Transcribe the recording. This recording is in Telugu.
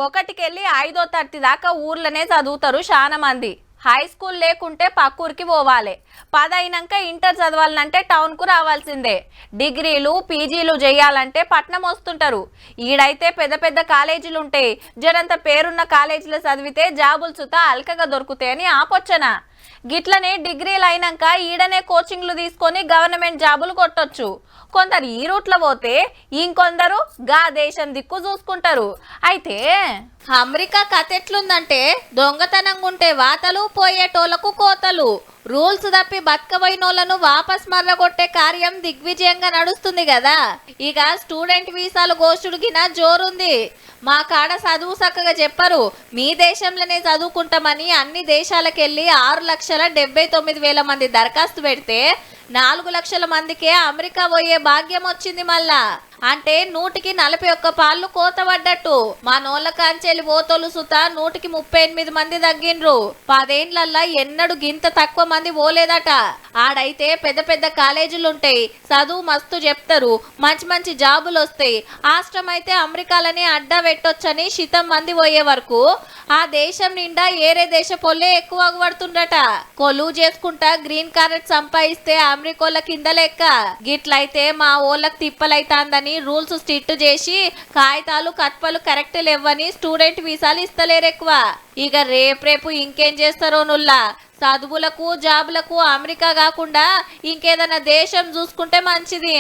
ఒకటికెళ్ళి 5వ తరగతి దాకా ఊర్లోనే చదువుతారు చాలా మంది. హై స్కూల్ లేకుంటే పక్కూరికి పోవాలి. 10 అయినాక ఇంటర్ చదవాలంటే టౌన్కు రావాల్సిందే. డిగ్రీలు పీజీలు చేయాలంటే పట్నం వస్తుంటారు. ఈడైతే పెద్ద పెద్ద కాలేజీలు ఉంటాయి. జరంత పేరున్న కాలేజీలో చదివితే జాబులు సుతా అల్కగా దొరుకుతాయని ఆపొచ్చన. గిట్లనే డిగ్రీలు అయినాక ఈడనే కోచింగ్లు తీసుకొని గవర్నమెంట్ జాబులు కొట్టొచ్చు. కొందరు ఈ రూట్లో పోతే ఇంకొందరు గా దేశం దిక్కు చూసుకుంటారు. అయితే అమెరికా కథ ఎట్లుందంటే దొంగతనంగా ఉంటే వాతలు, పోయేటోళ్లకు కోతలు. రూల్స్ తప్పి బతకబోయినోళ్లను వాపస్ మర్రగొట్టే కార్యం దిగ్విజయంగా నడుస్తుంది కదా. ఇక స్టూడెంట్ వీసాలు గోష్ఠుడికిన జోరుంది. మా కాడ చదువు చక్కగా చెప్పరు, మీ దేశంలోనే చదువుకుంటామని అన్ని దేశాలకు వెళ్ళి 6,79,000 మంది దరఖాస్తు పెడితే 4 లక్షల మందికే అమెరికా పోయే భాగ్యం వచ్చింది. మళ్ళా అంటే 100కి 41 పాళ్ళు కోత పడ్డట్టు. మా నోళ్ళ కాంచెలి పోతోలు సుత 100కి 38 మంది తగ్గిండ్రు. 10 ఏండ్లల్లా ఎన్నడు గింత తక్కువ మంది పోలేదట. ఆడైతే పెద్ద పెద్ద కాలేజీలు ఉంటాయి, చదువు మస్తు చెప్తారు, మంచి మంచి జాబులు వస్తాయి. ఆశ్రమం అయితే అమెరికాలని అడ్డా పెట్టొచ్చని శితం మంది పోయే వరకు ఆ దేశం నిండా ఏరే దేశ పొల్లే ఎక్కువ పడుతుండట. కొలువు చేసుకుంటా గ్రీన్ కార్డ్ సంపాదిస్తే అమెరికోళ్ళ కింద లెక్క. గిట్లయితే మా ఓళ్ళకి తిప్పలైతాందని రూల్స్ స్ట్రిక్ట్ చేసి కాగితాలు కత్పలు కరెక్ట్ లేవని స్టూడెంట్ వీసాలు ఇస్తలేరు ఎక్కువ. ఇక రేపు ఇంకేం చేస్తారో నుల్లా. చదువులకు జాబులకు అమెరికా కాకుండా ఇంకేదైనా దేశం చూసుకుంటే మంచిది.